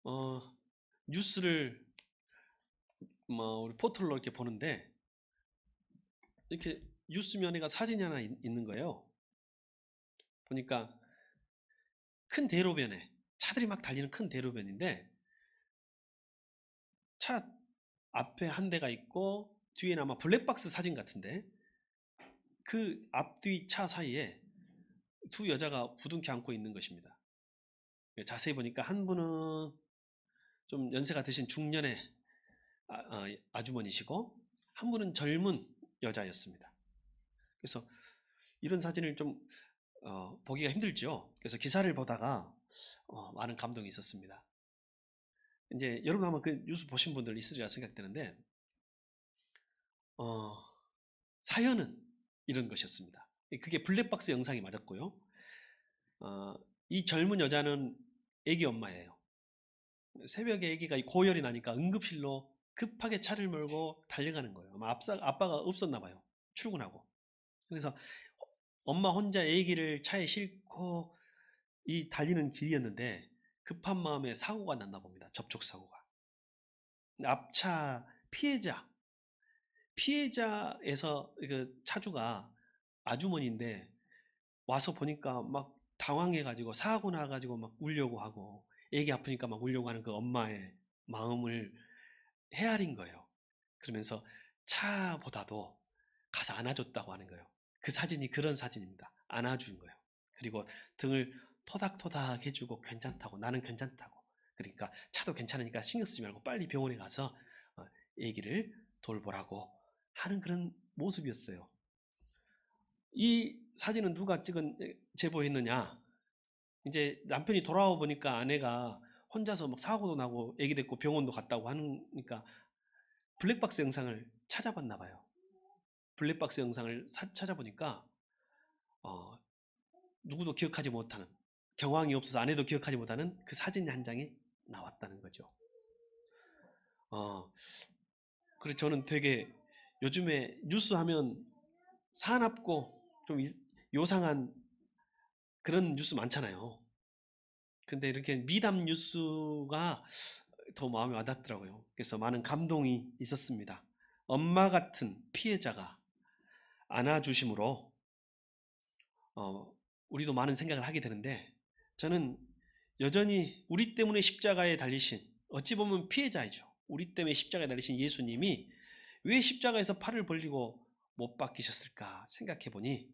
어, 뉴스를 우리 포털로 이렇게 보는데 이렇게 뉴스면에가 사진이 하나 있는 거예요. 보니까 큰 대로변에 차들이 막 달리는 큰 대로변인데 차 앞에 한 대가 있고 뒤에는 아마 블랙박스 사진 같은데 그 앞뒤 차 사이에 두 여자가 부둥켜 안고 있는 것입니다. 자세히 보니까 한 분은 좀 연세가 드신 중년의 아주머니시고 한 분은 젊은 여자였습니다. 그래서 이런 사진을 좀 보기가 힘들죠. 그래서 기사를 보다가 많은 감동이 있었습니다. 이제 여러분 아마 그 뉴스 보신 분들 있으리라 생각되는데 어, 사연은 이런 것이었습니다. 그게 블랙박스 영상이 맞았고요. 이 젊은 여자는 아기 엄마예요. 새벽에 아기가 고열이 나니까 응급실로 급하게 차를 몰고 달려가는 거예요. 아마 아빠가 없었나 봐요. 출근하고. 그래서 엄마 혼자 아기를 차에 싣고 이 달리는 길이었는데 급한 마음에 사고가 났나 봅니다. 접촉사고가. 앞차 피해자에서 그 차주가 아주머니인데 와서 보니까 막 당황해가지고 사고 나가지고 막 울려고 하고 애기 아프니까 막 울려고 하는 그 엄마의 마음을 헤아린 거예요. 그러면서 차보다도 가서 안아줬다고 하는 거예요. 그 사진이 그런 사진입니다. 안아준 거예요. 그리고 등을 토닥토닥 해주고 괜찮다고 나는 괜찮다고. 그러니까 차도 괜찮으니까 신경 쓰지 말고 빨리 병원에 가서 애기를 돌보라고 하는 그런 모습이었어요. 이 사진은 누가 찍은 제보했느냐? 이제 남편이 돌아와 보니까 아내가 혼자서 막 사고도 나고 애기 데리고 병원도 갔다고 하니까 블랙박스 영상을 찾아봤나 봐요. 블랙박스 영상을 찾아보니까 어, 누구도 기억하지 못하는 경황이 없어서 아내도 기억하지 못하는 그 사진 한 장이 나왔다는 거죠. 그래서 저는 되게 요즘에 뉴스 하면 사납고 좀 요상한 그런 뉴스 많잖아요. 근데 이렇게 미담 뉴스가 더 마음에 와닿더라고요. 그래서 많은 감동이 있었습니다. 엄마 같은 피해자가 안아주심으로 우리도 많은 생각을 하게 되는데 저는 여전히 우리 때문에 십자가에 달리신 어찌 보면 피해자이죠. 우리 때문에 십자가에 달리신 예수님이 왜 십자가에서 팔을 벌리고 못 박히셨을까 생각해 보니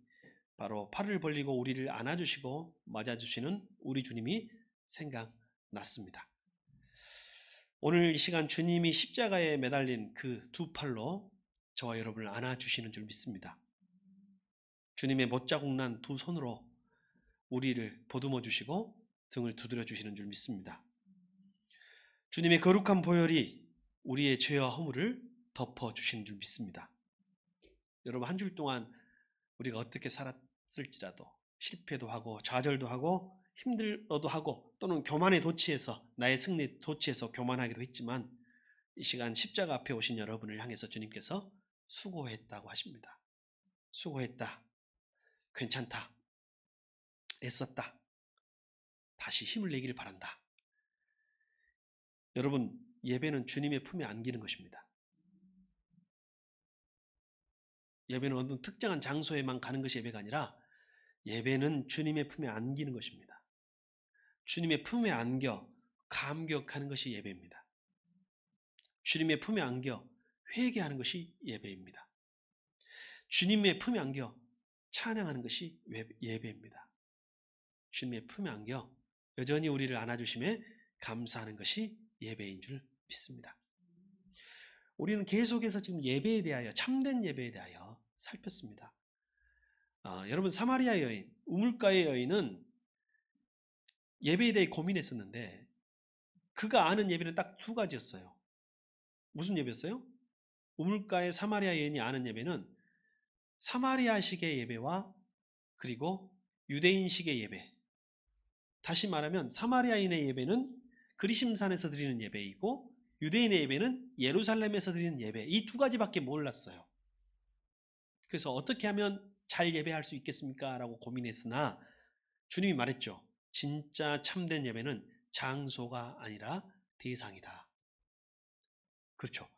바로 팔을 벌리고 우리를 안아주시고 맞아주시는 우리 주님이 생각났습니다. 오늘 이 시간 주님이 십자가에 매달린 그 두 팔로 저와 여러분을 안아주시는 줄 믿습니다. 주님의 못자국 난 두 손으로 우리를 보듬어 주시고 등을 두드려 주시는 줄 믿습니다. 주님의 거룩한 보혈이 우리의 죄와 허물을 덮어 주시는 줄 믿습니다. 여러분 한 주 동안 우리가 어떻게 살았을지라도 실패도 하고 좌절도 하고 힘들어도 하고 또는 교만에 도취해서 나의 승리에 도취해서 교만하기도 했지만 이 시간 십자가 앞에 오신 여러분을 향해서 주님께서 수고했다고 하십니다. 수고했다. 괜찮다. 애썼다. 다시 힘을 내기를 바란다. 여러분 예배는 주님의 품에 안기는 것입니다. 예배는 어떤 특정한 장소에만 가는 것이 예배가 아니라 예배는 주님의 품에 안기는 것입니다. 주님의 품에 안겨 감격하는 것이 예배입니다. 주님의 품에 안겨 회개하는 것이 예배입니다. 주님의 품에 안겨 찬양하는 것이 예배입니다. 주님의 품에 안겨 여전히 우리를 안아주심에 감사하는 것이 예배인 줄 믿습니다. 우리는 계속해서 지금 예배에 대하여 참된 예배에 대하여 살폈습니다. 여러분 사마리아 여인, 우물가의 여인은 예배에 대해 고민했었는데 그가 아는 예배는 딱 두 가지였어요. 무슨 예배였어요? 우물가의 사마리아 여인이 아는 예배는 사마리아식의 예배와 그리고 유대인식의 예배. 다시 말하면 사마리아인의 예배는 그리심산에서 드리는 예배이고 유대인의 예배는 예루살렘에서 드리는 예배. 이 두 가지밖에 몰랐어요. 그래서 어떻게 하면 잘 예배할 수 있겠습니까? 라고 고민했으나 주님이 말했죠. 진짜 참된 예배는 장소가 아니라 대상이다. 그렇죠.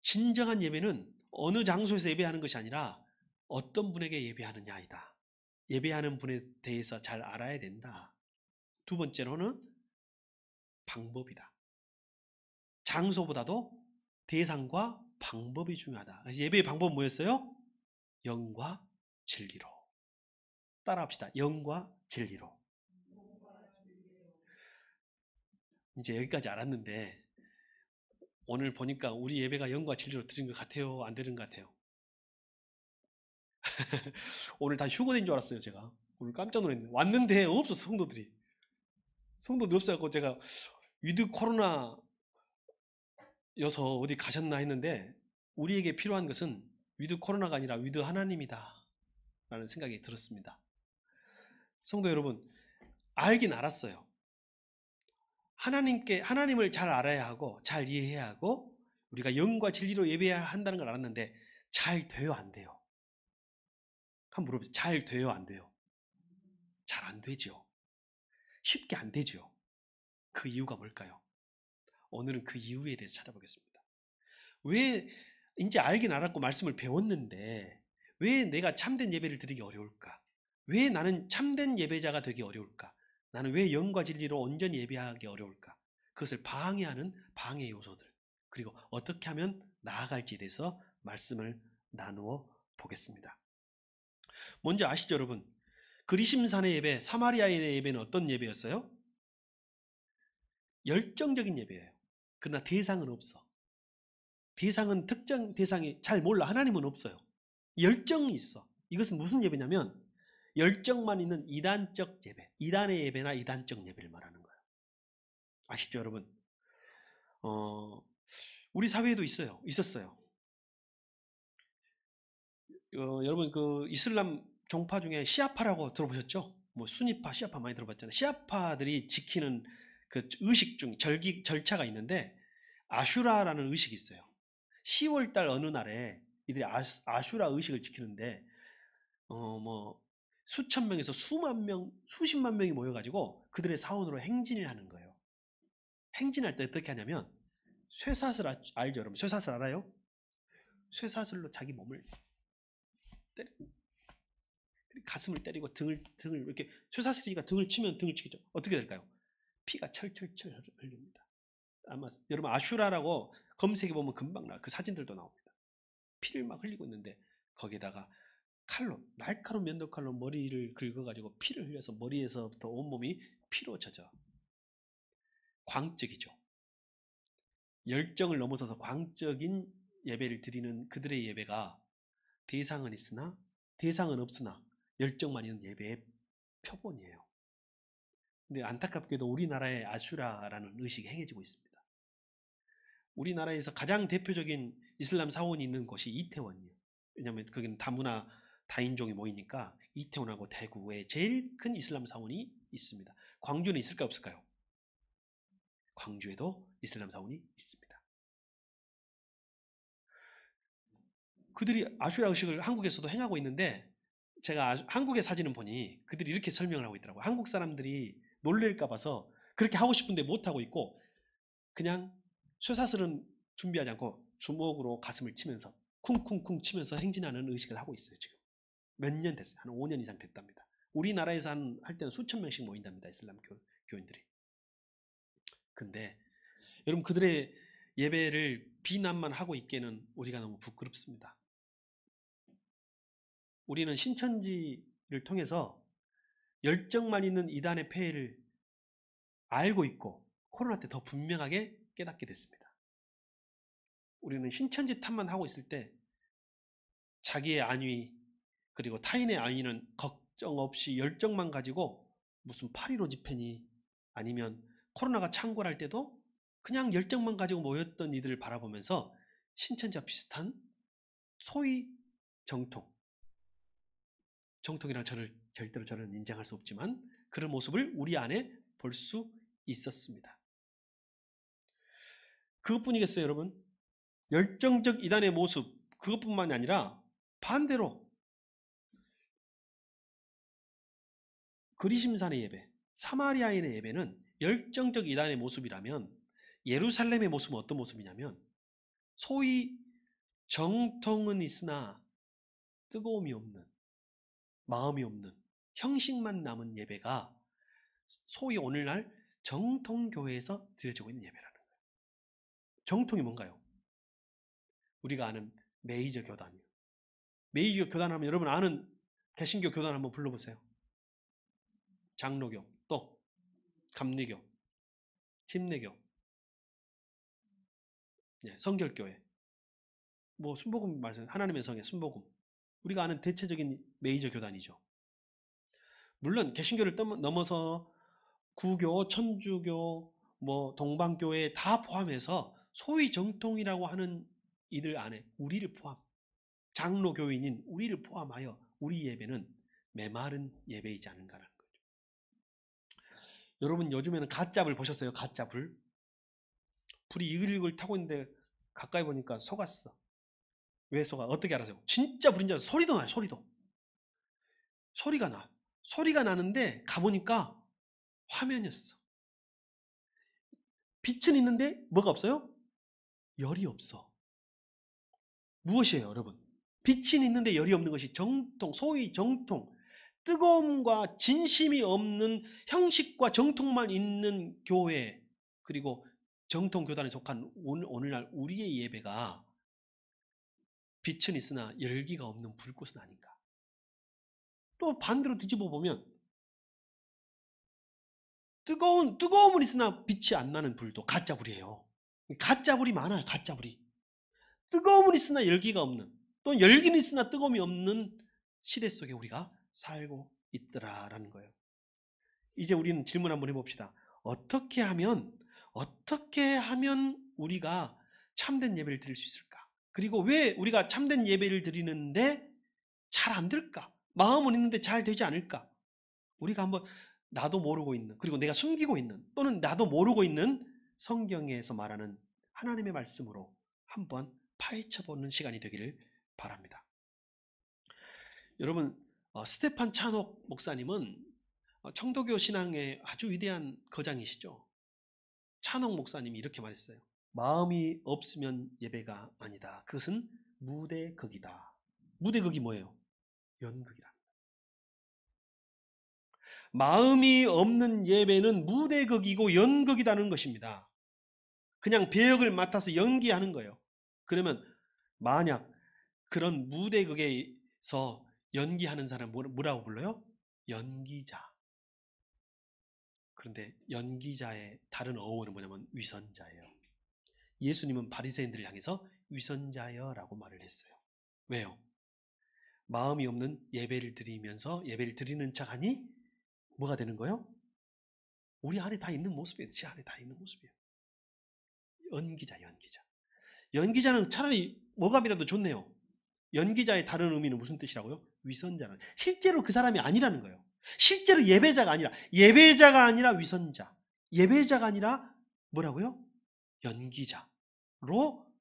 진정한 예배는 어느 장소에서 예배하는 것이 아니라 어떤 분에게 예배하느냐이다. 예배하는 분에 대해서 잘 알아야 된다. 두 번째로는 방법이다. 장소보다도 대상과 방법이 중요하다. 예배의 방법은 뭐였어요? 영과 진리로. 따라합시다. 영과 진리로. 이제 여기까지 알았는데 오늘 보니까 우리 예배가 영과 진리로 드린 것 같아요? 안 되는 것 같아요? 오늘 다 휴거된 줄 알았어요, 제가. 오늘 깜짝 놀랐네. 왔는데 없었어, 성도들이. 성도들이 없어갖고 제가 위드 코로나 여서 어디 가셨나 했는데 우리에게 필요한 것은 위드 코로나가 아니라 위드 하나님이다 라는 생각이 들었습니다. 성도 여러분, 알긴 알았어요. 하나님을 잘 알아야 하고 잘 이해해야 하고 우리가 영과 진리로 예배해야 한다는 걸 알았는데 잘 돼요, 안 돼요? 한번 물어보세요. 잘 돼요, 안 돼요? 잘 안 되죠. 쉽게 안 되죠. 그 이유가 뭘까요? 오늘은 그 이유에 대해서 찾아보겠습니다. 왜 이제 알긴 알았고 말씀을 배웠는데 왜 내가 참된 예배를 드리기 어려울까? 왜 나는 참된 예배자가 되기 어려울까? 나는 왜 영과 진리로 온전히 예배하기 어려울까? 그것을 방해하는 방해 요소들, 그리고 어떻게 하면 나아갈지에 대해서 말씀을 나누어 보겠습니다. 먼저 아시죠, 여러분? 그리심산의 예배, 사마리아인의 예배는 어떤 예배였어요? 열정적인 예배예요. 그러나 대상은 없어. 대상은 특정 대상이 잘 몰라. 하나님은 없어요. 열정이 있어. 이것은 무슨 예배냐면 열정만 있는 이단적 예배, 이단의 예배나 이단적 예배를 말하는 거예요. 아시죠, 여러분? 우리 사회에도 있었어요. 여러분 그 이슬람 종파 중에 시아파라고 들어보셨죠? 뭐 수니파, 시아파 많이 들어봤잖아요. 시아파들이 지키는 그 의식 중 절차가 있는데 아슈라라는 의식이 있어요. 10월 달 어느 날에 이들이 아슈라 의식을 지키는데 뭐 수천 명에서 수만 명, 수십만 명이 모여가지고 그들의 사원으로 행진을 하는 거예요. 행진할 때 어떻게 하냐면 쇠사슬 알죠, 여러분? 쇠사슬 알아요? 쇠사슬로 자기 몸을 가슴을 때리고 등을 이렇게 쇠사슬이가 등을 치면 등을 치겠죠. 어떻게 될까요? 피가 철철철 흘립니다. 아마 여러분 아슈라라고 검색해 보면 금방 그 사진들도 나옵니다. 피를 막 흘리고 있는데 거기다가 칼로 날카로운 면도칼로 머리를 긁어가지고 피를 흘려서 머리에서부터 온몸이 피로 젖어. 광적이죠. 열정을 넘어서서 광적인 예배를 드리는 그들의 예배가 대상은 없으나 열정만 있는 예배의 표본이에요. 근데 안타깝게도 우리나라에 아슈라라는 의식이 행해지고 있습니다. 우리나라에서 가장 대표적인 이슬람 사원이 있는 곳이 이태원이에요. 왜냐하면 거기는 다문화 다인종이 모이니까 이태원하고 대구에 제일 큰 이슬람 사원이 있습니다. 광주는 있을까 없을까요? 광주에도 이슬람 사원이 있습니다. 그들이 아슈라 의식을 한국에서도 행하고 있는데 제가 한국의 사진을 보니 그들이 이렇게 설명을 하고 있더라고요. 한국 사람들이 놀랄까 봐서 그렇게 하고 싶은데 못하고 있고 그냥 쇠사슬은 준비하지 않고 주먹으로 가슴을 치면서 쿵쿵쿵 치면서 행진하는 의식을 하고 있어요. 지금 몇 년 됐어요. 한 5년 이상 됐답니다. 우리나라에서 할 때는 수천 명씩 모인답니다. 이슬람 교인들이. 근데 여러분 그들의 예배를 비난만 하고 있기에는 우리가 너무 부끄럽습니다. 우리는 신천지를 통해서 열정만 있는 이단의 폐해를 알고 있고 코로나 때 더 분명하게 깨닫게 됐습니다. 우리는 신천지 탓만 하고 있을 때 자기의 안위 그리고 타인의 안위는 걱정 없이 열정만 가지고 무슨 8.15 집회니 아니면 코로나가 창궐할 때도 그냥 열정만 가지고 모였던 이들을 바라보면서 신천지와 비슷한 소위 정통이란 절대로 저는 인정할 수 없지만 그런 모습을 우리 안에 볼 수 있었습니다. 그것뿐이겠어요, 여러분? 열정적 이단의 모습 그것뿐만이 아니라 반대로 그리심산의 예배, 사마리아인의 예배는 열정적 이단의 모습이라면 예루살렘의 모습은 어떤 모습이냐면 소위 정통은 있으나 뜨거움이 없는, 마음이 없는, 형식만 남은 예배가 소위 오늘날 정통교회에서 드려지고 있는 예배라는 거예요. 정통이 뭔가요? 우리가 아는 메이저 교단이요. 메이저 교단 하면 여러분 아는 개신교 교단 한번 불러보세요. 장로교, 또 감리교, 침례교, 성결교회, 뭐 순복음 말씀, 하나님의 성의 순복음. 우리가 아는 대체적인 메이저 교단이죠. 물론 개신교를 넘어서 구교, 천주교, 뭐 동방교회 다 포함해서 소위 정통이라고 하는 이들 안에 우리를 포함, 장로교인인 우리를 포함하여 우리 예배는 메마른 예배이지 않은가라는 거죠. 여러분 요즘에는 가짜불 보셨어요? 가짜불. 불이 이글이글 타고 있는데 가까이 보니까 속았어. 왜 속아? 어떻게 알아서요? 진짜 불인 줄 알아서 소리도 나요. 소리가 나. 소리가 나는데 가보니까 화면이었어. 빛은 있는데 뭐가 없어요? 열이 없어. 무엇이에요, 여러분? 빛이 있는데 열이 없는 것이 정통, 소위 정통, 뜨거움과 진심이 없는 형식과 정통만 있는 교회, 그리고 정통 교단에 속한 오늘날 우리의 예배가 빛은 있으나 열기가 없는 불꽃은 아닌가? 또 반대로 뒤집어 보면 뜨거움은 있으나 빛이 안 나는 불도 가짜 불이에요. 가짜 불이 많아요. 가짜 불이. 뜨거움은 있으나 열기가 없는, 또 열기는 있으나 뜨거움이 없는 시대 속에 우리가 살고 있더라라는 거예요. 이제 우리는 질문 한번 해봅시다. 어떻게 하면 우리가 참된 예배를 드릴 수 있을까? 그리고 왜 우리가 참된 예배를 드리는데 잘 안 될까? 마음은 있는데 잘 되지 않을까? 우리가 한번 나도 모르고 있는, 그리고 내가 숨기고 있는, 또는 나도 모르고 있는 성경에서 말하는 하나님의 말씀으로 한번 파헤쳐보는 시간이 되기를 바랍니다. 여러분, 스테판 찬옥 목사님은 청도교 신앙의 아주 위대한 거장이시죠. 찬옥 목사님이 이렇게 말했어요. 마음이 없으면 예배가 아니다. 그것은 무대극이다. 무대극이 뭐예요? 연극이다. 마음이 없는 예배는 무대극이고 연극이라는 것입니다. 그냥 배역을 맡아서 연기하는 거예요. 그러면 만약 그런 무대극에서 연기하는 사람 뭐라고 불러요? 연기자. 그런데 연기자의 다른 어원은 뭐냐면 위선자예요. 예수님은 바리새인들을 향해서 위선자여라고 말을 했어요. 왜요? 마음이 없는 예배를 드리면서 예배를 드리는 척하니 뭐가 되는 거예요? 우리 안에 다 있는 모습이에요. 제 안에 다 있는 모습이에요. 연기자. 연기자는 차라리 어감이라도 좋네요. 연기자의 다른 의미는 무슨 뜻이라고요? 위선자는. 실제로 그 사람이 아니라는 거예요. 실제로 예배자가 아니라 위선자. 예배자가 아니라 뭐라고요? 연기자로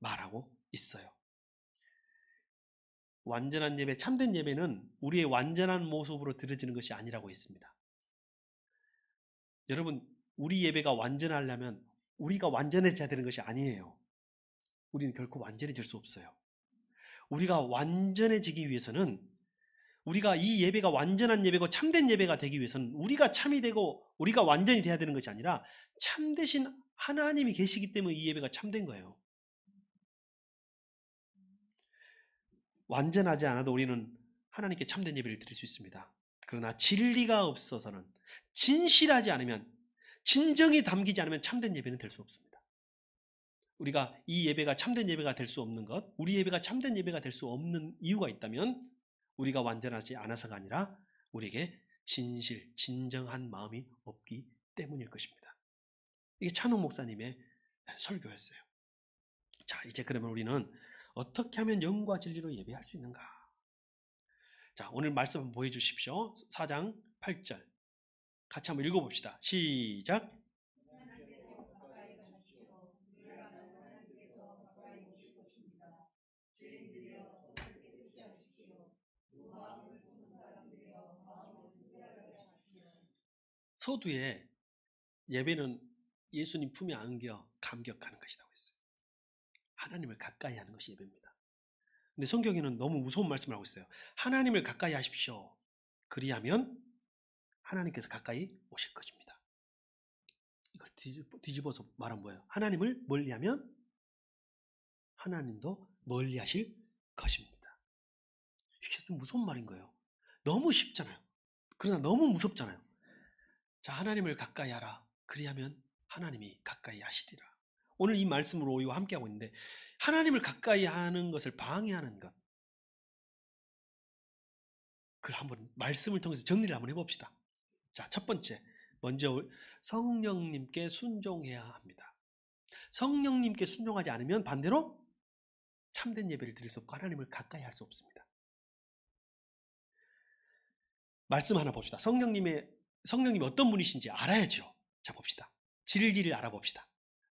말하고 있어요. 완전한 예배, 참된 예배는 우리의 완전한 모습으로 드려지는 것이 아니라고 했습니다. 여러분, 우리 예배가 완전하려면 우리가 완전해져야 되는 것이 아니에요. 우리는 결코 완전해질 수 없어요. 우리가 완전해지기 위해서는, 우리가 이 예배가 완전한 예배고 참된 예배가 되기 위해서는 우리가 참이 되고 우리가 완전히 돼야 되는 것이 아니라 참되신 하나님이 계시기 때문에 이 예배가 참된 거예요. 완전하지 않아도 우리는 하나님께 참된 예배를 드릴 수 있습니다. 그러나 진리가 없어서는, 진실하지 않으면, 진정이 담기지 않으면 참된 예배는 될 수 없습니다. 우리가 이 예배가 참된 예배가 될 수 없는 것, 우리 예배가 참된 예배가 될 수 없는 이유가 있다면 우리가 완전하지 않아서가 아니라 우리에게 진정한 마음이 없기 때문일 것입니다. 이게 찬홍 목사님의 설교였어요. 자, 이제 그러면 우리는 어떻게 하면 영과 진리로 예배할 수 있는가? 자, 오늘 말씀 한번 보여주십시오. 4장 8절 같이 한번 읽어봅시다. 시작. 서두에 예배는 예수님 품에 안겨 감격하는 것이라고 했어요. 하나님을 가까이 하는 것이 예배입니다. 근데 성경에는 너무 무서운 말씀을 하고 있어요. 하나님을 가까이 하십시오. 그리하면 하나님께서 가까이 오실 것입니다. 이걸 뒤집어서 말한 거예요. 하나님을 멀리하면 하나님도 멀리하실 것입니다. 이게 좀 무서운 말인 거예요. 너무 쉽잖아요. 그러나 너무 무섭잖아요. 자, 하나님을 가까이 하라. 그리하면 하나님이 가까이 하시리라. 오늘 이 말씀으로 이와 함께하고 있는데, 하나님을 가까이 하는 것을 방해하는 것, 그걸 한번 말씀을 통해서 정리를 한번 해봅시다. 자, 첫 번째, 먼저 성령님께 순종해야 합니다. 성령님께 순종하지 않으면 반대로 참된 예배를 드릴 수 없고 하나님을 가까이 할 수 없습니다. 말씀 하나 봅시다. 성령님이 어떤 분이신지 알아야죠. 자, 봅시다. 진리를 알아봅시다.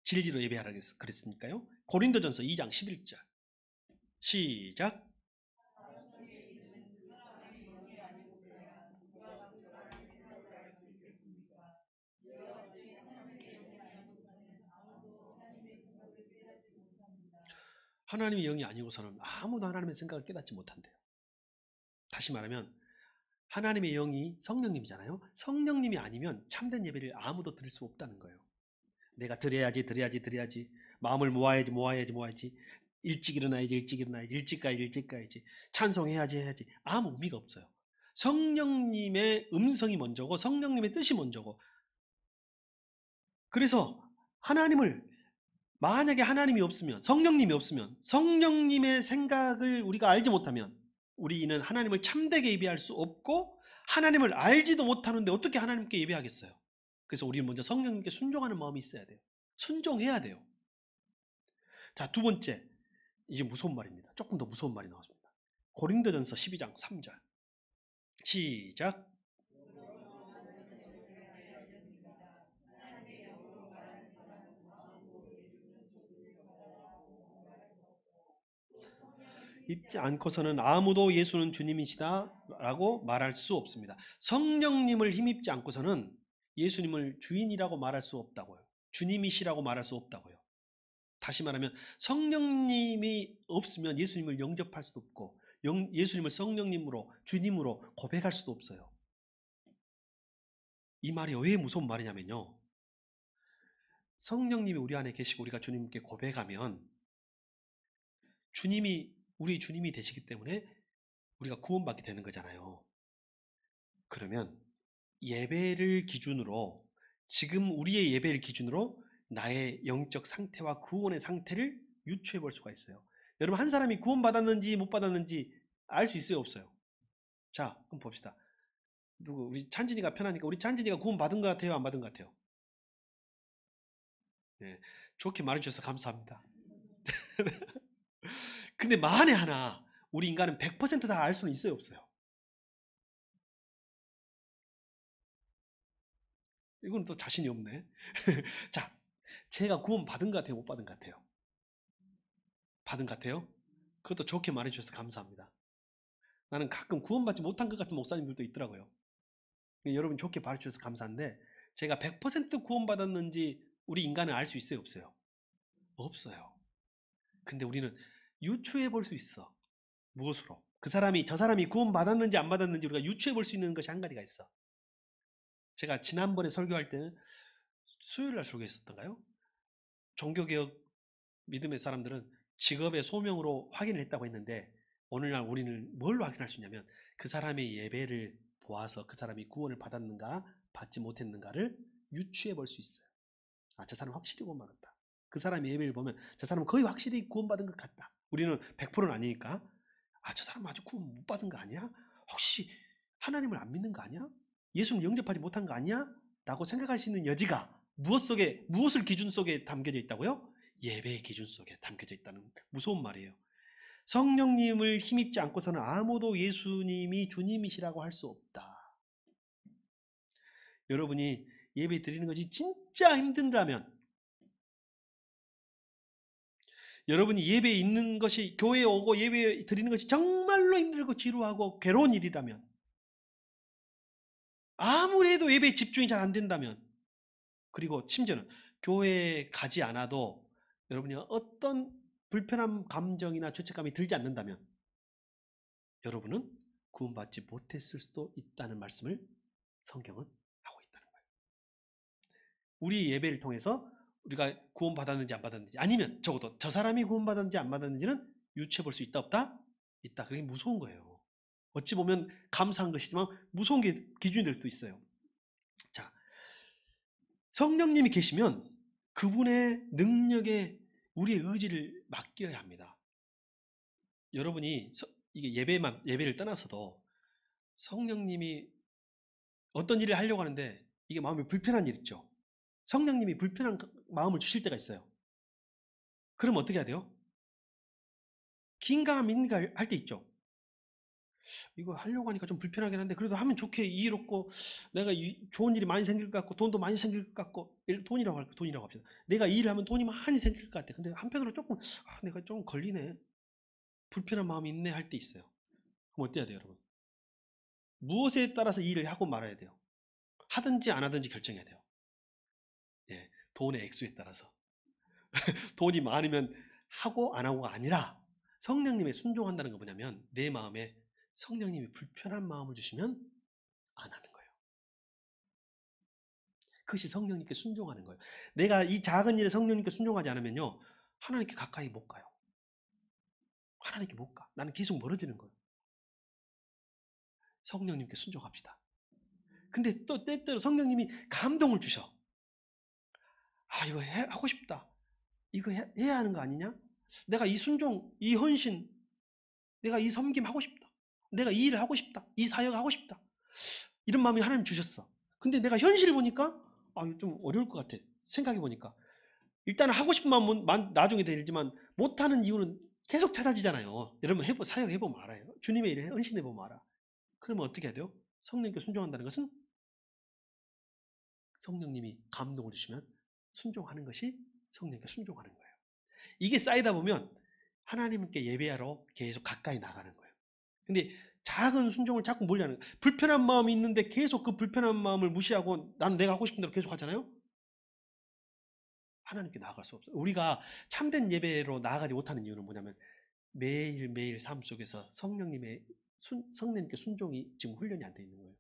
진리로 예배하라 그랬으니까요. 고린도전서 2장 11절 시작. 하나님의 영이 아니고서는 아무도 하나님의 생각을 깨닫지 못한대요. 다시 말하면 하나님의 영이 성령님이잖아요. 성령님이 아니면 참된 예배를 아무도 드릴 수 없다는 거예요. 내가 드려야지 마음을 모아야지 일찍 일어나야지 일찍 가야지 찬송해야지 아무 의미가 없어요. 성령님의 음성이 먼저고 성령님의 뜻이 먼저고, 그래서 만약에 하나님이 없으면, 성령님이 없으면, 성령님의 생각을 우리가 알지 못하면 우리는 하나님을 참되게 예배할 수 없고 하나님을 알지도 못하는데 어떻게 하나님께 예배하겠어요? 그래서 우리는 먼저 성령님께 순종하는 마음이 있어야 돼요. 순종해야 돼요. 자, 두 번째, 이게 무서운 말입니다. 조금 더 무서운 말이 나왔습니다. 고린도전서 12장 3절 시작. 입지 않고서는 아무도 예수는 주님이시다 라고 말할 수 없습니다. 성령님을 힘입지 않고서는 예수님을 주인이라고 말할 수 없다고요. 주님이시라고 말할 수 없다고요. 다시 말하면 성령님이 없으면 예수님을 영접할 수도 없고 예수님을 성령님으로 주님으로 고백할 수도 없어요. 이 말이 왜 무서운 말이냐면요, 성령님이 우리 안에 계시고 우리가 주님께 고백하면 주님이 우리 주님이 되시기 때문에 우리가 구원받게 되는 거잖아요. 그러면 예배를 기준으로, 지금 우리의 예배를 기준으로 나의 영적 상태와 구원의 상태를 유추해 볼 수가 있어요. 여러분, 한 사람이 구원받았는지 못 받았는지 알 수 있어요, 없어요? 자, 그럼 봅시다. 우리 찬진이가 편하니까, 우리 찬진이가 구원받은 것 같아요, 안 받은 것 같아요? 네, 좋게 말해주셔서 감사합니다. 근데 만에 하나 우리 인간은 100% 다 알 수는 있어요, 없어요? 이건 또 자신이 없네. 자, 제가 구원 받은 것 같아요, 못 받은 것 같아요? 받은 것 같아요? 그것도 좋게 말해주셔서 감사합니다. 나는 가끔 구원받지 못한 것 같은 목사님들도 있더라고요. 여러분 좋게 말해주셔서 감사한데, 제가 100% 구원받았는지 우리 인간은 알 수 있어요, 없어요? 없어요. 근데 우리는 유추해 볼 수 있어. 무엇으로? 저 사람이 구원받았는지 안 받았는지 우리가 유추해 볼 수 있는 것이 한 가지가 있어. 제가 지난번에 설교할 때는 수요일날 설교했었던가요? 종교개혁 믿음의 사람들은 직업의 소명으로 확인을 했다고 했는데, 오늘날 우리는 뭘로 확인할 수 있냐면 그 사람의 예배를 보아서 그 사람이 구원을 받았는가 받지 못했는가를 유추해 볼 수 있어요. 아, 저 사람 확실히 구원받았다. 그 사람의 예배를 보면 저 사람은 거의 확실히 구원받은 것 같다. 우리는 100%는 아니니까, 아, 저 사람 아직 구원 못 받은 거 아니야? 혹시 하나님을 안 믿는 거 아니야? 예수를 영접하지 못한 거 아니야? 라고 생각할 수 있는 여지가 무엇을 기준 속에 담겨져 있다고요? 예배의 기준 속에 담겨져 있다는 무서운 말이에요. 성령님을 힘입지 않고서는 아무도 예수님이 주님이시라고 할 수 없다. 여러분이 예배 드리는 것이 진짜 힘든다면, 여러분이 예배에 있는 것이, 교회에 오고 예배 드리는 것이 정말로 힘들고 지루하고 괴로운 일이라면, 아무리 해도 예배에 집중이 잘 안 된다면 그리고 심지어는 교회에 가지 않아도 여러분이 어떤 불편한 감정이나 죄책감이 들지 않는다면 여러분은 구원받지 못했을 수도 있다는 말씀을 성경은 하고 있다는 거예요. 우리 예배를 통해서 우리가 구원받았는지 안 받았는지, 아니면 적어도 저 사람이 구원받았는지 안 받았는지는 유추해 볼 수 있다 없다? 있다. 그게 무서운 거예요. 어찌 보면 감사한 것이지만 무서운 게 기준이 될 수도 있어요. 자, 성령님이 계시면 그분의 능력에 우리의 의지를 맡겨야 합니다. 여러분이 이게 예배를 떠나서도 성령님이 어떤 일을 하려고 하는데 이게 마음이 불편한 일 있죠. 성령님이 불편한 마음을 주실 때가 있어요. 그럼 어떻게 해야 돼요? 긴가민가 할 때 있죠. 이거 하려고 하니까 좀 불편하긴 한데 그래도 하면 좋게 이롭고 내가 좋은 일이 많이 생길 것 같고 돈도 많이 생길 것 같고, 돈이라고 합시다. 내가 이 일을 하면 돈이 많이 생길 것 같아. 근데 한편으로 조금 내가 좀 걸리네, 불편한 마음이 있네 할 때 있어요. 그럼 어때야 돼요, 여러분? 무엇에 따라서 이 일을 하고 말아야 돼요? 하든지 안 하든지 결정해야 돼요. 예, 돈의 액수에 따라서. 돈이 많으면 하고 안 하고가 아니라 성령님에 순종한다는 거 뭐냐면 내 마음에 성령님이 불편한 마음을 주시면 안 하는 거예요. 그것이 성령님께 순종하는 거예요. 내가 이 작은 일에 성령님께 순종하지 않으면요, 하나님께 가까이 못 가요. 하나님께 못 가. 나는 계속 멀어지는 거예요. 성령님께 순종합시다. 근데 또 때때로 성령님이 감동을 주셔. 이거 하고 싶다. 이거 해야 하는 거 아니냐? 내가 이 순종, 이 헌신, 내가 이 섬김 하고 싶다. 내가 이 일을 하고 싶다. 이 사역 하고 싶다. 이런 마음이 하나님 주셨어. 근데 내가 현실을 보니까 좀 어려울 것 같아. 생각해 보니까 일단은 하고 싶은 마음은 나중에 되지만 못하는 이유는 계속 찾아지잖아요. 여러분 사역해보면 알아요. 주님의 일에 헌신해보면 알아. 그러면 어떻게 해야 돼요? 성령님께 순종한다는 것은 성령님이 감동을 주시면 순종하는 것이 성령님께 순종하는 거예요. 이게 쌓이다 보면 하나님께 예배하러 계속 가까이 나가는 거예요. 근데 작은 순종을 자꾸 몰려하는 거예요. 불편한 마음이 있는데 계속 그 불편한 마음을 무시하고 나는 내가 하고 싶은 대로 계속 하잖아요. 하나님께 나아갈 수 없어요. 우리가 참된 예배로 나아가지 못하는 이유는 뭐냐면 매일매일 삶 속에서 성령님께 순종이 지금 훈련이 안 돼 있는 거예요.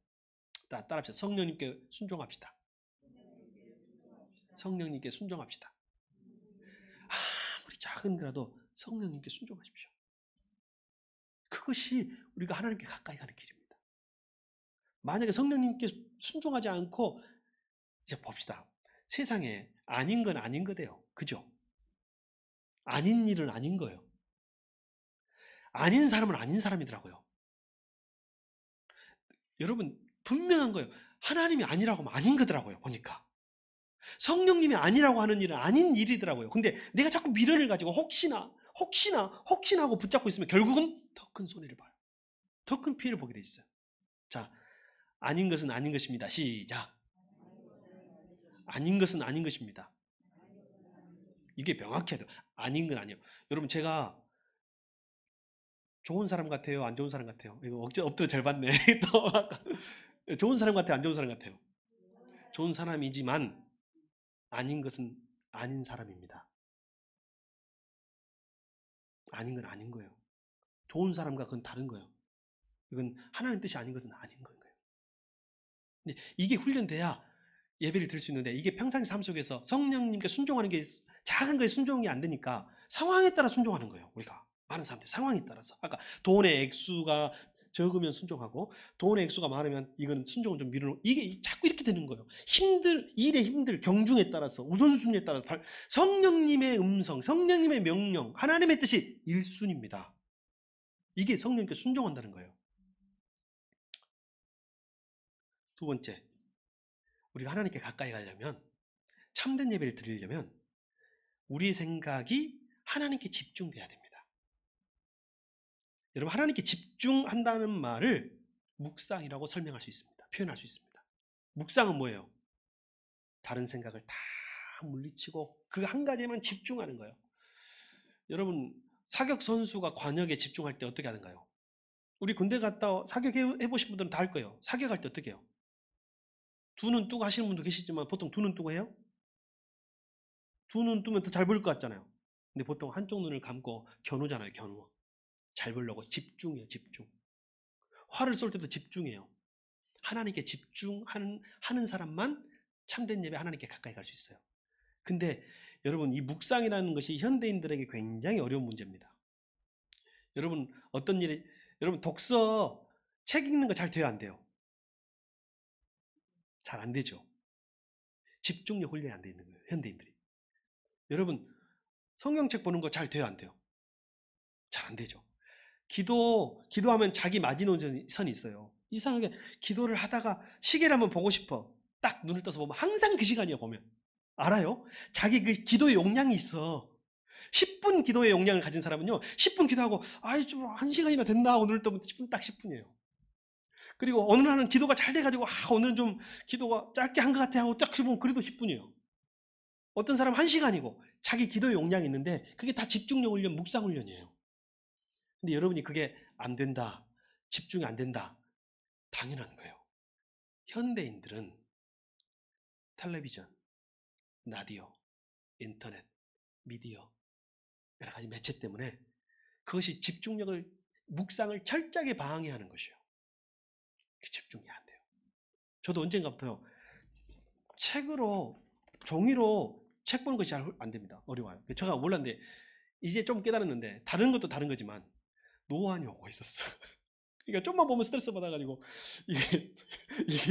따라합시다. 성령님께 순종합시다. 성령님께 순종합시다. 아무리 작은 거라도 성령님께 순종하십시오. 그것이 우리가 하나님께 가까이 가는 길입니다. 만약에 성령님께 순종하지 않고, 이제 봅시다. 세상에 아닌 건 아닌 거대요. 그죠? 아닌 일은 아닌 거예요. 아닌 사람은 아닌 사람이더라고요. 여러분, 분명한 거예요. 하나님이 아니라고 하면 아닌 거더라고요. 보니까 성령님이 아니라고 하는 일은 아닌 일이더라고요. 근데 내가 자꾸 미련을 가지고 혹시나 하고 붙잡고 있으면 결국은 더 큰 손해를 봐요. 더 큰 피해를 보게 돼 있어요. 자, 아닌 것은 아닌 것입니다. 시작. 아닌 것은 아닌 것입니다. 이게 명확해야 돼요. 아닌 건 아니에요. 여러분, 제가 좋은 사람 같아요? 안 좋은 사람 같아요? 이거 엎드려 잘 봤네. 또 좋은 사람 같아요? 안 좋은 사람 같아요? 좋은 사람이지만 아닌 것은 아닌 사람입니다. 아닌 건 아닌 거예요. 좋은 사람과 그건 다른 거예요. 이건 하나님 뜻이 아닌 것은 아닌 거예요. 근데 이게 훈련돼야 예배를 드릴 수 있는데, 이게 평상시 삶 속에서 성령님께 순종하는 게 작은 거에 순종이 안 되니까 상황에 따라 순종하는 거예요. 우리가 많은 사람들 상황에 따라서, 아까 돈의 액수가 적으면 순종하고 돈의 액수가 많으면 이거는 순종을 좀 미루는, 이게 자꾸 이렇게 되는 거예요. 일의 힘들, 경중에 따라서, 우선순위에 따라서 성령님의 음성, 성령님의 명령, 하나님의 뜻이 1순위입니다. 이게 성령님께 순종한다는 거예요. 두 번째, 우리가 하나님께 가까이 가려면, 참된 예배를 드리려면 우리의 생각이 하나님께 집중돼야 됩니다. 여러분, 하나님께 집중한다는 말을 묵상이라고 설명할 수 있습니다. 표현할 수 있습니다. 묵상은 뭐예요? 다른 생각을 다 물리치고 그 한 가지에만 집중하는 거예요. 여러분, 사격 선수가 관역에 집중할 때 어떻게 하는가요? 우리 군대 갔다 사격해 보신 분들은 다 할 거예요. 사격할 때 어떻게 해요? 두 눈 뜨고 하시는 분도 계시지만 보통 두 눈 뜨고 해요? 두 눈 뜨면 더 잘 보일 것 같잖아요. 근데 보통 한쪽 눈을 감고 겨누잖아요. 겨누어. 잘 보려고 집중해요. 집중. 화를 쏠 때도 집중해요. 하나님께 집중하는 사람만 참된 예배 하나님께 가까이 갈 수 있어요. 근데 여러분, 이 묵상이라는 것이 현대인들에게 굉장히 어려운 문제입니다. 여러분, 여러분 독서, 책 읽는 거 잘 돼요, 안 돼요? 잘 안 되죠. 집중력 훈련이 안 돼 있는 거예요, 현대인들이. 여러분, 성경책 보는 거 잘 돼요, 안 돼요? 잘 안 되죠. 기도하면 자기 마지노선이 있어요. 이상하게 기도를 하다가 시계를 한번 보고 싶어. 딱 눈을 떠서 보면 항상 그 시간이야, 보면. 알아요? 자기 그 기도의 용량이 있어. 10분 기도의 용량을 가진 사람은요, 10분 기도하고, 아이, 좀 1시간이나 됐나? 오늘 또 10분, 딱 10분이에요. 그리고 어느 날은 기도가 잘 돼가지고, 오늘은 좀 기도가 짧게 한 것 같아 하고 딱 해보면 그래도 10분이에요. 어떤 사람은 1시간이고, 자기 기도의 용량이 있는데, 그게 다 집중력 훈련, 묵상 훈련이에요. 근데 여러분이 그게 안 된다, 집중이 안 된다, 당연한 거예요. 현대인들은 텔레비전, 라디오, 인터넷, 미디어, 여러 가지 매체 때문에 그것이 집중력을, 묵상을 철저하게 방해하는 것이에요. 집중이 안 돼요. 저도 언젠가부터요, 종이로 책 보는 것이 잘 안 됩니다. 어려워요. 제가 몰랐는데, 이제 좀 깨달았는데, 다른 것도 다른 거지만, 노안이 오고 있었어. 그러니까 좀만 보면 스트레스 받아가지고,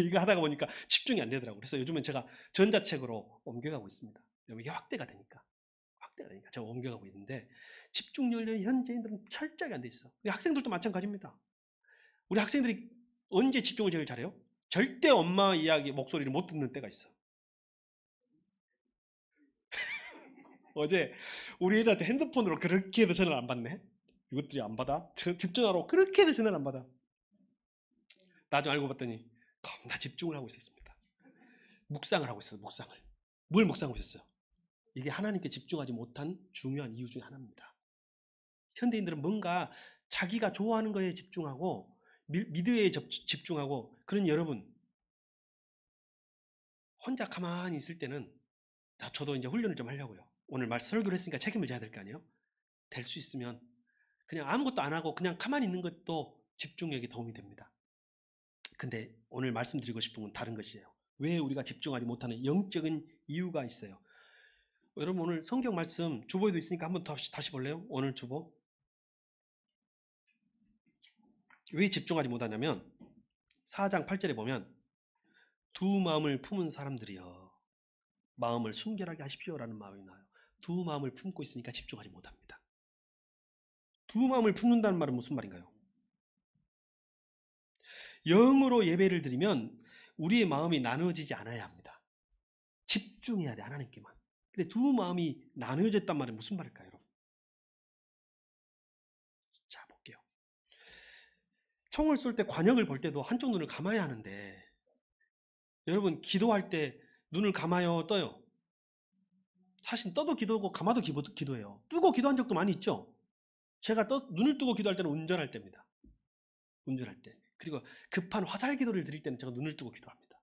이거 하다가 보니까 집중이 안 되더라고요. 그래서 요즘은 제가 전자책으로 옮겨가고 있습니다. 이게 확대가 되니까 제가 옮겨가고 있는데, 집중력이 현재인들은 철저하게 안 돼 있어. 학생들도 마찬가지입니다. 우리 학생들이 언제 집중을 제일 잘해요? 절대 엄마 이야기 목소리를 못 듣는 때가 있어. 어제 우리 애들한테 핸드폰으로 그렇게 해도 전화를 안 받네. 이것들이 안 받아? 집중하라고 그렇게 해도 전화를 안 받아. 나중에 알고 봤더니 겁나 집중을 하고 있었습니다. 묵상을 하고 있었어요. 묵상을. 뭘 묵상하고 있었어요? 이게 하나님께 집중하지 못한 중요한 이유 중에 하나입니다. 현대인들은 뭔가 자기가 좋아하는 거에 집중하고 미디어에 집중하고, 그런 여러분, 혼자 가만히 있을 때는, 저도 이제 훈련을 좀 하려고요. 오늘 설교를 했으니까 책임을 져야 될 거 아니에요? 될 수 있으면 그냥 아무것도 안 하고 그냥 가만히 있는 것도 집중력에 도움이 됩니다. 근데 오늘 말씀드리고 싶은 건 다른 것이에요. 왜 우리가 집중하지 못하는 영적인 이유가 있어요. 여러분, 오늘 성경 말씀 주보에도 있으니까 한번 다시 볼래요? 오늘 주보. 왜 집중하지 못하냐면 4장 8절에 보면, 두 마음을 품은 사람들이여 마음을 순결하게 하십시오라는 마음이 나와요. 두 마음을 품고 있으니까 집중하지 못합니다. 두 마음을 품는다는 말은 무슨 말인가요? 영으로 예배를 드리면 우리의 마음이 나누어지지 않아야 합니다. 집중해야 돼, 하나님께만. 근데 두 마음이 나누어졌단 말은 무슨 말일까요, 여러분? 자, 볼게요. 총을 쏠 때 관역을 볼 때도 한쪽 눈을 감아야 하는데, 여러분, 기도할 때 눈을 감아요, 떠요? 사실 떠도 기도하고 감아도 기도해요. 뜨고 기도한 적도 많이 있죠? 제가 눈을 뜨고 기도할 때는 운전할 때입니다. 운전할 때. 그리고 급한 화살 기도를 드릴 때는 제가 눈을 뜨고 기도합니다.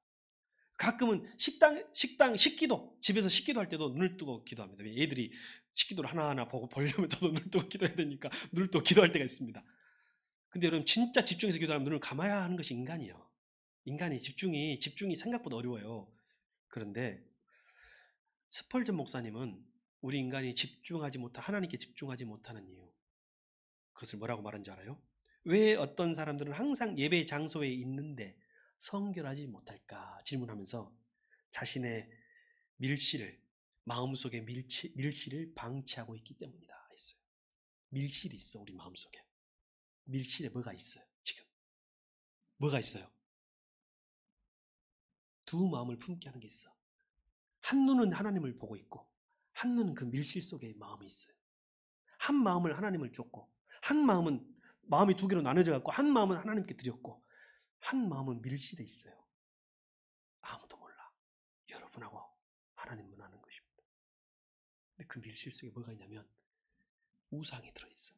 가끔은 식기도, 집에서 식기도 할 때도 눈을 뜨고 기도합니다. 애들이 식기도를 하나하나 보려면 저도 눈을 뜨고 기도해야 되니까 눈을 뜨고 기도할 때가 있습니다. 근데 여러분, 진짜 집중해서 기도하면 눈을 감아야 하는 것이 인간이에요. 인간이 집중이 생각보다 어려워요. 그런데 스펄전 목사님은 우리 인간이 하나님께 집중하지 못하는 이유, 그것을 뭐라고 말한지 알아요? 왜 어떤 사람들은 항상 예배 장소에 있는데 성결하지 못할까 질문하면서 자신의 마음속에 밀실을 방치하고 있기 때문이다 했어요. 밀실이 있어, 우리 마음속에. 밀실에 뭐가 있어요, 지금? 뭐가 있어요? 두 마음을 품게 하는 게 있어. 한 눈은 하나님을 보고 있고, 한 눈은 그 밀실 속에 마음이 있어요. 한 마음을 하나님을 쫓고, 한 마음은 마음이 두 개로 나눠져 갖고, 한 마음은 하나님께 드렸고, 한 마음은 밀실에 있어요. 아무도 몰라. 여러분하고 하나님만 아는 것입니다. 근데 그 밀실 속에 뭐가 있냐면 우상이 들어있어.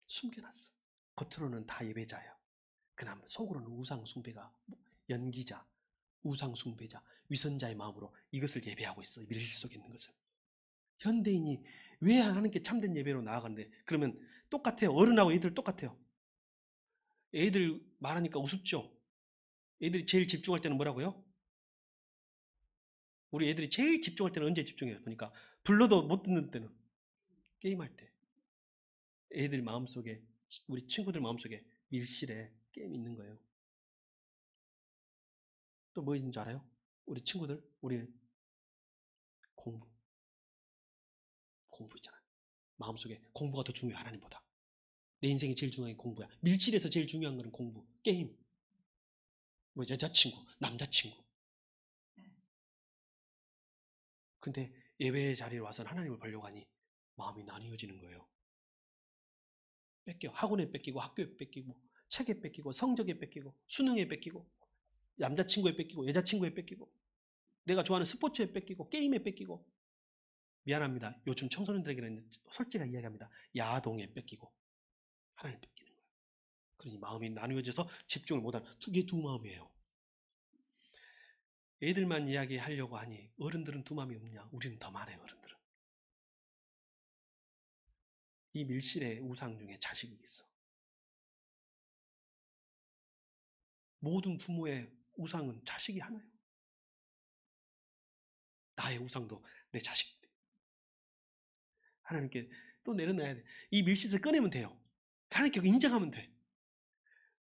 숨겨놨어. 겉으로는 다 예배자예요. 그나마 속으로는 우상 숭배가, 연기자, 우상 숭배자, 위선자의 마음으로 이것을 예배하고 있어. 밀실 속에 있는 것은. 현대인이 왜 하나님께 참된 예배로 나아가는데? 그러면 똑같아요. 어른하고 애들 똑같아요. 애들 말하니까 우습죠? 애들이 제일 집중할 때는 뭐라고요? 우리 애들이 제일 집중할 때는 언제 집중해요? 보니까 불러도 못 듣는 때는 게임할 때. 애들 마음속에, 우리 친구들 마음속에 밀실에 게임 있는 거예요. 또 뭐 있는 줄 알아요? 우리 친구들, 우리 공부 있잖아요. 마음속에 공부가 더 중요해, 하나님보다. 내 인생이 제일 중요한 게 공부야. 밀실에서 제일 중요한 거는 공부, 게임, 뭐 여자친구, 남자친구. 근데 예배의 자리에 와서는 하나님을 보려고 하니 마음이 나뉘어지는 거예요. 뺏겨. 학원에 뺏기고, 학교에 뺏기고, 책에 뺏기고, 성적에 뺏기고, 수능에 뺏기고, 남자친구에 뺏기고, 여자친구에 뺏기고, 내가 좋아하는 스포츠에 뺏기고, 게임에 뺏기고. 미안합니다. 요즘 청소년들에게는 솔직하게 이야기합니다. 야동에 뺏기고 하나님 뺏기는 거예요. 그러니 마음이 나누어져서 집중을 못하는 이게 두 마음이에요. 애들만 이야기하려고 하니 어른들은 두 마음이 없냐? 우리는 더 많아요. 어른들은. 이 밀실의 우상 중에 자식이 있어. 모든 부모의 우상은 자식이 하나예요. 나의 우상도 내 자식. 하나님께 또 내려놔야 돼. 이 밀실에서 꺼내면 돼요. 하나님께 인정하면 돼.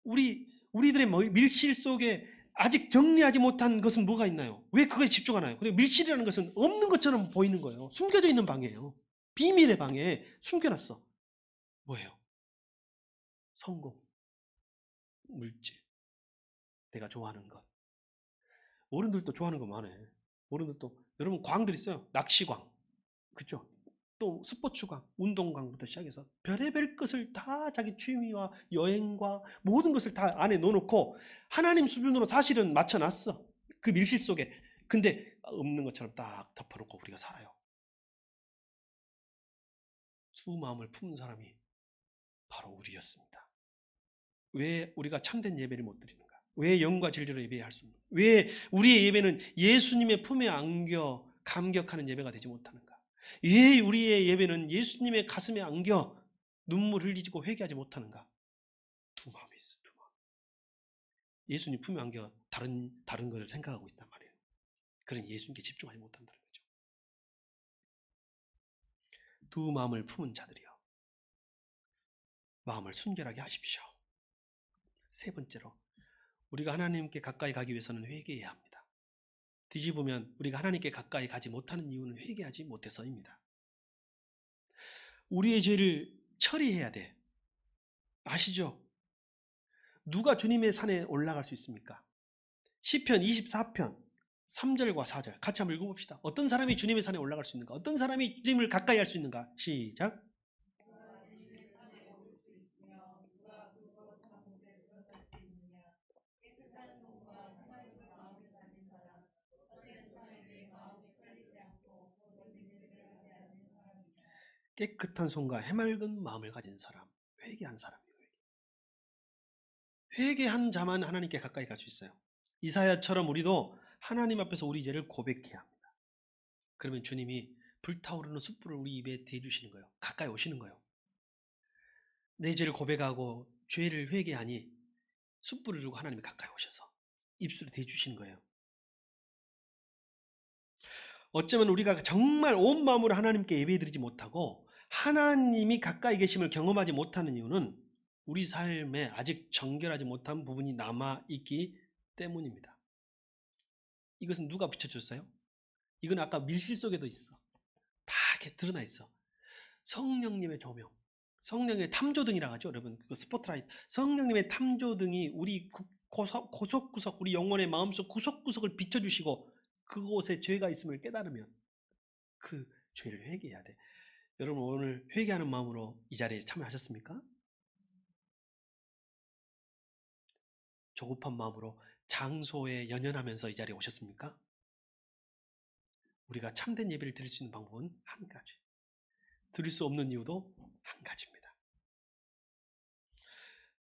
우리들의 밀실 속에 아직 정리하지 못한 것은 뭐가 있나요? 왜 그거에 집중하나요? 그리고 밀실이라는 것은 없는 것처럼 보이는 거예요. 숨겨져 있는 방이에요. 비밀의 방에 숨겨놨어. 뭐예요? 성공, 물질, 내가 좋아하는 것. 어른들도 좋아하는 거 많아. 어른들도 여러분 광들 있어요. 낚시광, 그렇죠? 또 스포츠광, 운동광부터 시작해서 별의별 것을 다 자기 취미와 여행과 모든 것을 다 안에 넣어놓고 하나님 수준으로 사실은 맞춰놨어. 그 밀실 속에. 근데 없는 것처럼 딱 덮어놓고 우리가 살아요. 수마음을 품은 사람이 바로 우리였습니다. 왜 우리가 참된 예배를 못 드리는가? 왜 영과 진리로 예배할 수 없는가? 왜 우리의 예배는 예수님의 품에 안겨 감격하는 예배가 되지 못하는가? 왜 우리의 예배는 예수님의 가슴에 안겨 눈물 흘리고 회개하지 못하는가? 두 마음이 있어. 두 마음. 예수님 품에 안겨 다른 것을 생각하고 있단 말이에요. 그러니 예수님께 집중하지 못한다는 거죠. 두 마음을 품은 자들이요, 마음을 순결하게 하십시오. 세 번째로, 우리가 하나님께 가까이 가기 위해서는 회개해야 합니다. 뒤집으면 우리가 하나님께 가까이 가지 못하는 이유는 회개하지 못해서입니다. 우리의 죄를 처리해야 돼. 아시죠? 누가 주님의 산에 올라갈 수 있습니까? 시편 24편 3절과 4절 같이 한번 읽어봅시다. 어떤 사람이 주님의 산에 올라갈 수 있는가? 어떤 사람이 주님을 가까이 할 수 있는가? 시작. 깨끗한 손과 해맑은 마음을 가진 사람, 회개한 사람이에요. 회개한 자만 하나님께 가까이 갈 수 있어요. 이사야처럼 우리도 하나님 앞에서 우리 죄를 고백해야 합니다. 그러면 주님이 불타오르는 숯불을 우리 입에 대주시는 거예요. 가까이 오시는 거예요. 내 죄를 고백하고 죄를 회개하니 숯불을 들고 하나님이 가까이 오셔서 입술에 대주시는 거예요. 어쩌면 우리가 정말 온 마음으로 하나님께 예배드리지 못하고 하나님이 가까이 계심을 경험하지 못하는 이유는 우리 삶에 아직 정결하지 못한 부분이 남아있기 때문입니다. 이것은 누가 비춰줬어요? 이건 아까 밀실 속에도 있어. 다 이렇게 드러나 있어. 성령님의 조명, 성령의 탐조등이라고 하죠. 여러분, 그 스포트라이트. 성령님의 탐조등이 우리 구석구석, 우리 영혼의 마음속 구석구석을 비춰주시고 그곳에 죄가 있음을 깨달으면 그 죄를 회개해야 돼. 여러분, 오늘 회개하는 마음으로 이 자리에 참여하셨습니까? 조급한 마음으로 장소에 연연하면서 이 자리에 오셨습니까? 우리가 참된 예배를 드릴 수 있는 방법은 한 가지. 드릴 수 없는 이유도 한 가지입니다.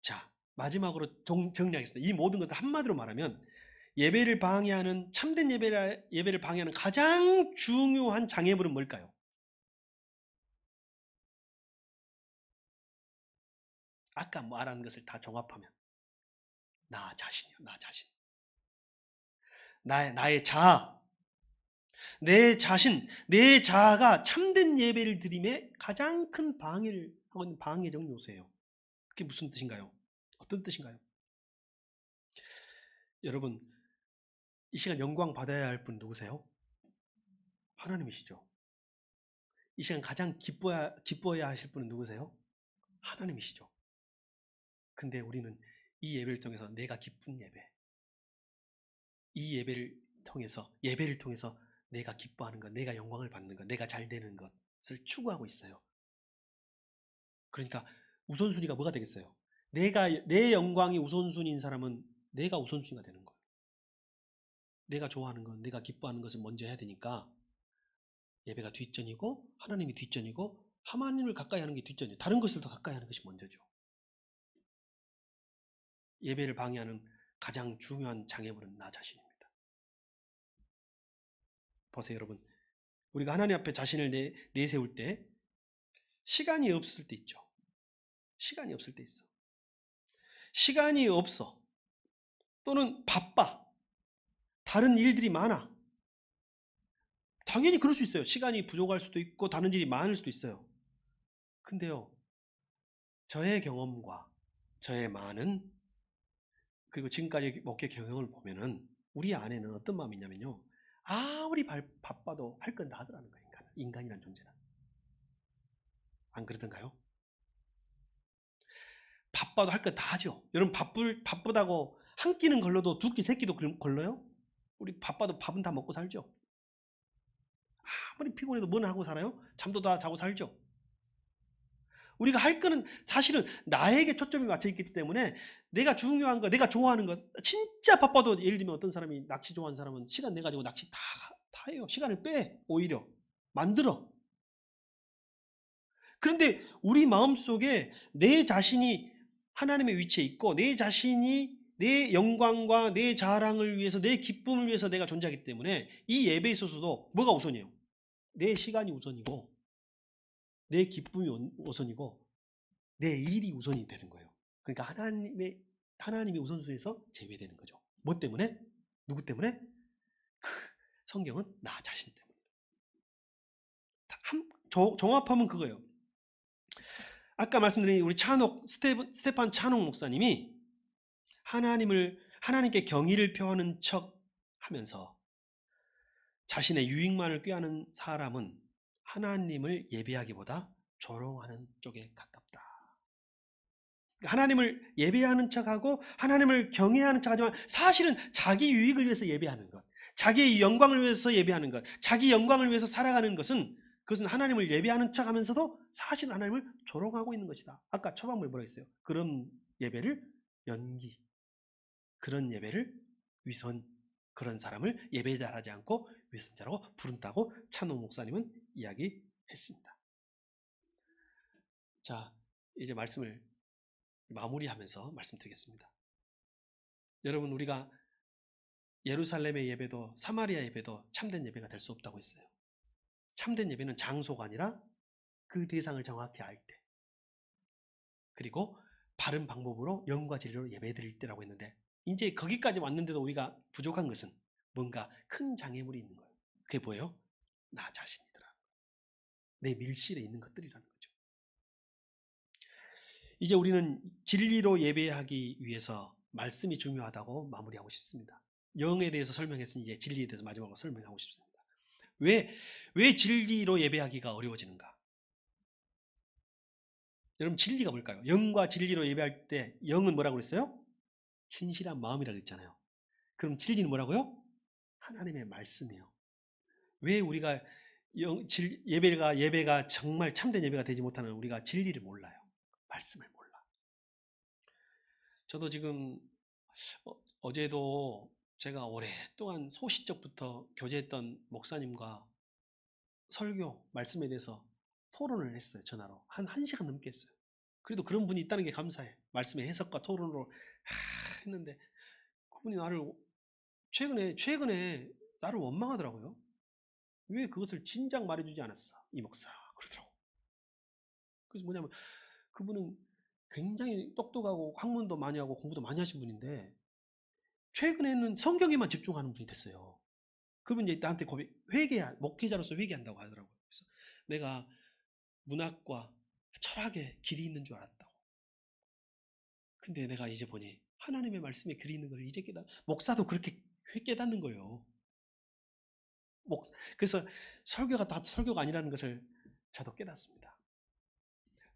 자, 마지막으로 정리하겠습니다. 이 모든 것들 한마디로 말하면 예배를 방해하는, 참된 예배를 방해하는 가장 중요한 장애물은 뭘까요? 아까 말한 것을 다 종합하면 나 자신이요. 나 자신. 나의 자아. 내 자신, 내 자아가 참된 예배를 드림에 가장 큰 방해를 하고 있는 방해적 요소예요. 그게 무슨 뜻인가요? 어떤 뜻인가요? 여러분, 이 시간 영광 받아야 할 분 누구세요? 하나님이시죠. 이 시간 가장 기뻐해야 하실 분은 누구세요? 하나님이시죠. 근데 우리는 이 예배를 통해서 내가 기쁜 예배, 이 예배를 통해서 내가 기뻐하는 것, 내가 영광을 받는 것, 내가 잘 되는 것을 추구하고 있어요. 그러니까 우선순위가 뭐가 되겠어요? 내 영광이 우선순위인 사람은 내가 우선순위가 되는 거예요. 내가 좋아하는 것, 내가 기뻐하는 것을 먼저 해야 되니까 예배가 뒷전이고 하나님이 뒷전이고 하나님을 가까이 하는 게 뒷전이에요. 다른 것을 더 가까이 하는 것이 먼저죠. 예배를 방해하는 가장 중요한 장애물은 나 자신입니다. 보세요, 여러분. 우리가 하나님 앞에 자신을 내세울 때 시간이 없을 때 있죠. 시간이 없을 때 있어. 시간이 없어. 또는 바빠. 다른 일들이 많아. 당연히 그럴 수 있어요. 시간이 부족할 수도 있고 다른 일이 많을 수도 있어요. 근데요, 저의 경험과 저의 많은 그리고 지금까지 목회 경영을 보면은 우리 안에는 어떤 마음이 있냐면요, 아무리 바빠도 할 건 다 하더라는 거예요. 인간이란 존재는. 안 그러던가요? 바빠도 할 건 다 하죠. 여러분 바쁘다고 한 끼는 걸러도 두 끼, 세 끼도 걸러요? 우리 바빠도 밥은 다 먹고 살죠. 아무리 피곤해도 뭐는 하고 살아요? 잠도 다 자고 살죠. 우리가 할 거는 사실은 나에게 초점이 맞춰 있기 때문에 내가 중요한 거, 내가 좋아하는 거, 진짜 바빠도 예를 들면 어떤 사람이 낚시 좋아하는 사람은 시간 내가지고 낚시 다 해요. 시간을 빼, 오히려 만들어. 그런데 우리 마음속에 내 자신이 하나님의 위치에 있고 내 자신이 내 영광과 내 자랑을 위해서 내 기쁨을 위해서 내가 존재하기 때문에 이 예배에 있어서도 뭐가 우선이에요? 내 시간이 우선이고 내 기쁨이 우선이고 내 일이 우선이 되는 거예요. 그러니까 하나님의 우선순위에서 제외되는 거죠. 뭐 때문에? 누구 때문에? 성경은 나 자신 때문에. 종합하면 그거예요. 아까 말씀드린 우리 스테판 찬옥 목사님이 하나님께 경의를 표하는 척 하면서 자신의 유익만을 꾀하는 사람은 하나님을 예배하기보다 조롱하는 쪽에 가깝다. 하나님을 예배하는 척하고 하나님을 경외하는 척하지만 사실은 자기 유익을 위해서 예배하는 것, 자기의 영광을 위해서 예배하는 것, 자기 영광을 위해서 살아가는 것은 그것은 하나님을 예배하는 척하면서도 사실은 하나님을 조롱하고 있는 것이다. 아까 초반부에 뭐라 했어요? 그런 예배를 연기, 그런 예배를 위선, 그런 사람을 예배자하지 않고 위선자라고 부른다고 찬호 목사님은 이야기했습니다. 자, 이제 말씀을 마무리하면서 말씀드리겠습니다. 여러분, 우리가 예루살렘의 예배도 사마리아 예배도 참된 예배가 될 수 없다고 했어요. 참된 예배는 장소가 아니라 그 대상을 정확히 알 때, 그리고 바른 방법으로 영과 진리로 예배드릴 때라고 했는데, 이제 거기까지 왔는데도 우리가 부족한 것은 뭔가 큰 장애물이 있는 거예요. 그게 뭐예요? 나 자신이더라. 내 밀실에 있는 것들이라는 거죠. 이제 우리는 진리로 예배하기 위해서 말씀이 중요하다고 마무리하고 싶습니다. 영에 대해서 설명했으니 이제 진리에 대해서 마지막으로 설명하고 싶습니다. 왜 진리로 예배하기가 어려워지는가? 여러분, 진리가 뭘까요? 영과 진리로 예배할 때 영은 뭐라고 그랬어요? 진실한 마음이라고 했잖아요. 그럼 진리는 뭐라고요? 하나님의 말씀이에요. 왜 우리가 예배가 정말 참된 예배가 되지 못하는 우리가 진리를 몰라요. 말씀을 몰라. 저도 지금 어제도 제가 오랫동안 소시적부터 교제했던 목사님과 설교, 말씀에 대해서 토론을 했어요. 전화로. 한 1시간 넘게 했어요. 그래도 그런 분이 있다는 게 감사해. 말씀의 해석과 토론으로 했는데 그분이 최근에 나를 원망하더라고요. 왜 그것을 진작 말해주지 않았어? 이 목사. 그러더라고. 그래서 뭐냐면 그분은 굉장히 똑똑하고 학문도 많이 하고 공부도 많이 하신 분인데 최근에는 성경에만 집중하는 분이 됐어요. 그분 이제 나한테 목회자로서 회개한다고 하더라고요. 그래서 내가 문학과 철학에 길이 있는 줄 알았다고. 근데 내가 이제 보니 하나님의 말씀에 길이 있는 걸 이제 목사도 그렇게 깨닫는 거예요. 그래서 설교가 다 설교가 아니라는 것을 저도 깨닫습니다.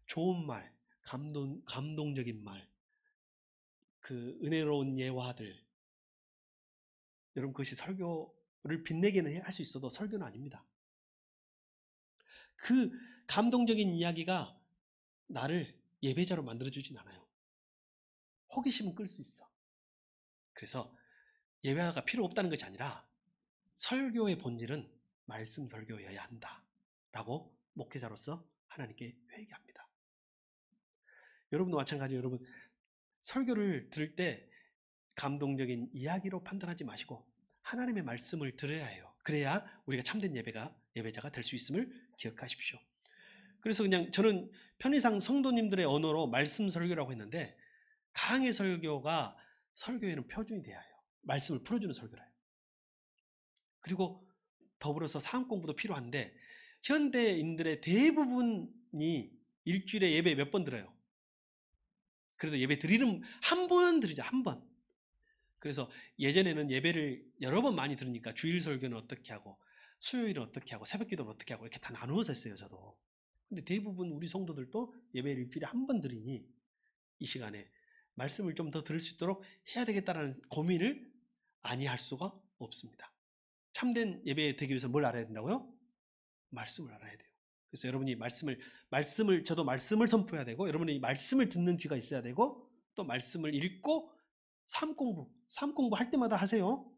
좋은 말, 감동적인 말, 그 은혜로운 예화들, 여러분 그것이 설교를 빛내게는 할 수 있어도 설교는 아닙니다. 그 감동적인 이야기가 나를 예배자로 만들어주진 않아요. 호기심은 끌 수 있어. 그래서 예배가 필요 없다는 것이 아니라 설교의 본질은 말씀 설교여야 한다라고 목회자로서 하나님께 회개합니다. 여러분도 마찬가지예요. 여러분 설교를 들을 때 감동적인 이야기로 판단하지 마시고 하나님의 말씀을 들어야 해요. 그래야 우리가 참된 예배자가 될 수 있음을 기억하십시오. 그래서 그냥 저는 편의상 성도님들의 언어로 말씀 설교라고 했는데 강의 설교가 설교에는 표준이 돼야 해요. 말씀을 풀어주는 설교라 해요. 그리고 더불어서 사업 공부도 필요한데 현대인들의 대부분이 일주일에 예배 몇 번 들어요? 그래도 예배 드리는 한 번 드리자, 한 번. 그래서 예전에는 예배를 여러 번 많이 들으니까 주일 설교는 어떻게 하고 수요일은 어떻게 하고 새벽 기도는 어떻게 하고 이렇게 다 나누어서 했어요, 저도. 근데 대부분 우리 성도들도 예배를 일주일에 한 번 드리니 이 시간에 말씀을 좀 더 들을 수 있도록 해야 되겠다라는 고민을 아니할 수가 없습니다. 참된 예배 되기 위해서 뭘 알아야 된다고요? 말씀을 알아야 돼요. 그래서 여러분이 저도 말씀을 선포해야 되고 여러분이 말씀을 듣는 귀가 있어야 되고 또 말씀을 읽고 삶 공부 할 때마다 하세요.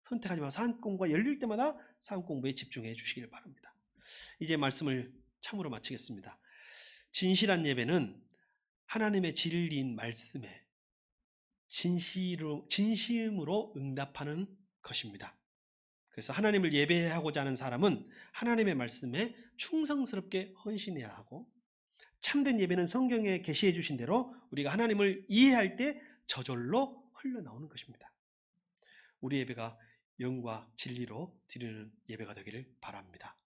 선택하지 마시고 삶 공부가 열릴 때마다 삶 공부에 집중해 주시길 바랍니다. 이제 말씀을 참으로 마치겠습니다. 진실한 예배는 하나님의 진리인 말씀에 진심으로 응답하는 것입니다. 그래서 하나님을 예배하고자 하는 사람은 하나님의 말씀에 충성스럽게 헌신해야 하고 참된 예배는 성경에 계시해 주신 대로 우리가 하나님을 이해할 때 저절로 흘러나오는 것입니다. 우리 예배가 영과 진리로 드리는 예배가 되기를 바랍니다.